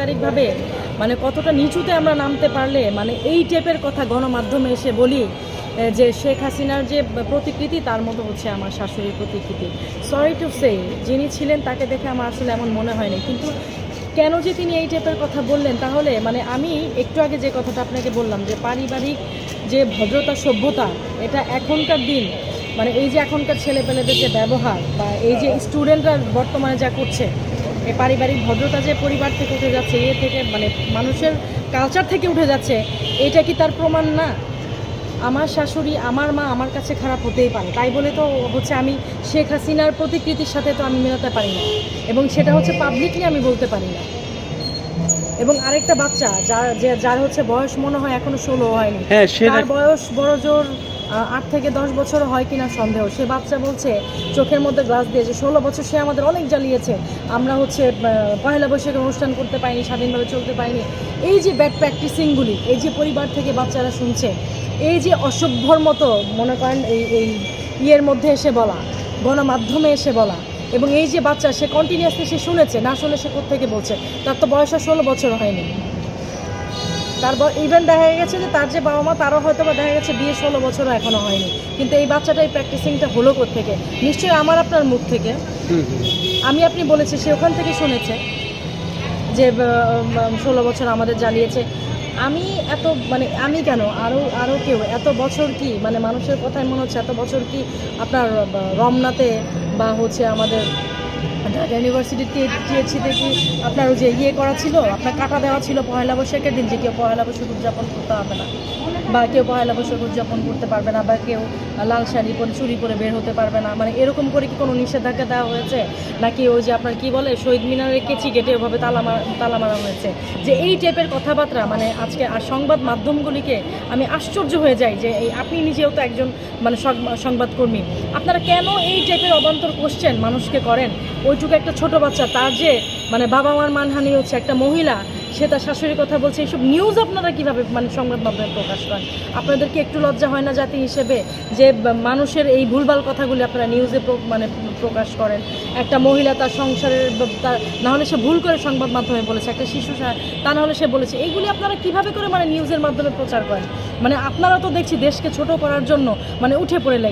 পারিবারিকভাবে মানে কতটা নিচুতে আমরা নামতে পারলে মানে এই টাইপের কথা গণমাধ্যমে এসে বলি যে শেখ হাসিনার যে প্রতিকৃতি তার মতো হচ্ছে আমার শাশুড়ির প্রতিকৃতি। সরি টু সে, যিনি ছিলেন তাকে দেখে আমার আসলে এমন মনে হয়নি, কিন্তু কেন যে তিনি এই টাইপের কথা বললেন, তাহলে মানে আমি একটু আগে যে কথাটা আপনাকে বললাম যে পারিবারিক যে ভদ্রতা সভ্যতা, এটা এখনকার দিন মানে এই যে এখনকার ছেলেপেলেদের যে ব্যবহার বা এই যে স্টুডেন্টরা বর্তমানে যা করছে, এই পারিবারিক ভদ্রতা যে পরিবার থেকে উঠে যাচ্ছে, এ থেকে মানে মানুষের কালচার থেকে উঠে যাচ্ছে, এটা কি তার প্রমাণ না? আমার শাশুড়ি, আমার মা আমার কাছে খারাপ হতেই পারে, তাই বলে তো হচ্ছে আমি শেখ হাসিনার প্রতিকৃতির সাথে তো আমি মেলাতে পারি না, এবং সেটা হচ্ছে পাবলিকলি আমি বলতে পারি না। এবং আরেকটা বাচ্চা যার হচ্ছে বয়স মনে হয় এখনো 16 হয়নি, তার বয়স বড় জোর 8 থেকে 10 বছর হয় কিনা সন্দেহ। সে বাচ্চা বলছে চোখের মধ্যে গ্লাস দিয়েছে, 16 বছর সে আমাদের অনেক জ্বালিয়েছে, আমরা হচ্ছে পয়লা বৈশাখে অনুষ্ঠান করতে পারিনি, স্বাধীনভাবে চলতে পারিনি। এই যে ব্যাড প্র্যাকটিসিংগুলি, এই যে পরিবার থেকে বাচ্চারা শুনছে, এই যে অসভ্যর মতো মনে করেন এই ইয়ের মধ্যে এসে বলা, গণমাধ্যমে এসে বলা, এবং এই যে বাচ্চা সে কন্টিনিউয়াসলি সে শুনেছে, না শুনে সে কোত্থেকে বলছে, তার তো বয়স 16 বছর হয়নি। তারপর ইভেন দেখা গেছে যে তার যে বাবা মা তারও হয়তো বা দেখা গেছে বিয়ে 16 বছরও এখনও হয়নি, কিন্তু এই বাচ্চাটা এই প্র্যাকটিসিংটা হলো কোত্থেকে? নিশ্চয়ই আমার আপনার মুখ থেকে। আমি আপনি বলেছি, সে ওখান থেকে শুনেছে যে 16 বছর আমাদের জ্বালিয়েছে। আমি এত মানে আমি কেন, আরও কেউ এত বছর কি মানে মানুষের কথায় মনে হচ্ছে এত বছর কি আপনার রমনাতে বা হচ্ছে আমাদের ঢাকা ইউনিভার্সিটিতে টিএসসিতে কি আপনার যে ইয়ে করা ছিল, আপনার কাটা দেওয়া ছিল পয়লা বৈশাখের দিন যে কেউ পয়লা বৈশাখ উদযাপন করতে হবে না, বা কেউ পয়লা বৈশাখ উদযাপন করতে পারবে না, বা কেউ লাল শাড়ি পরে চুরি করে বের হতে পারবে না, মানে এরকম করে কি কোনো নিষেধাজ্ঞা দেওয়া হয়েছে? নাকি ওই যে আপনার কি বলে শহীদ মিনারের কেচি কেটে ওভাবে তালা মারা হয়েছে? যে এই টাইপের কথাবার্তা মানে আজকে আর সংবাদ মাধ্যমগুলিকে আমি আশ্চর্য হয়ে যাই যে এই আপনি নিজেও তো একজন মানে সংবাদকর্মী, আপনারা কেন এই টাইপের অবান্তর কোশ্চেন মানুষকে করেন? ওইটুকু একটা ছোট বাচ্চা, তার যে মানে বাবা মার মানহানি হচ্ছে, একটা মহিলা সে তার শাশুড়ির কথা বলছে, এইসব নিউজ আপনারা কীভাবে মানে সংবাদ মাধ্যমে প্রকাশ করেন? আপনাদের কি একটু লজ্জা হয় না জাতি হিসেবে যে মানুষের এই ভুলভাল কথাগুলি আপনারা নিউজে মানে প্রকাশ করেন? একটা মহিলা তার সংসারের তার না হলে সে ভুল করে সংবাদ মাধ্যমে বলেছে, একটা শিশু তা না হলে সে বলেছে, এইগুলি আপনারা কিভাবে করে মানে নিউজের মাধ্যমে প্রচার করেন? মানে আপনারা তো দেখছি দেশকে ছোট করার জন্য মানে উঠে পড়ে লেগে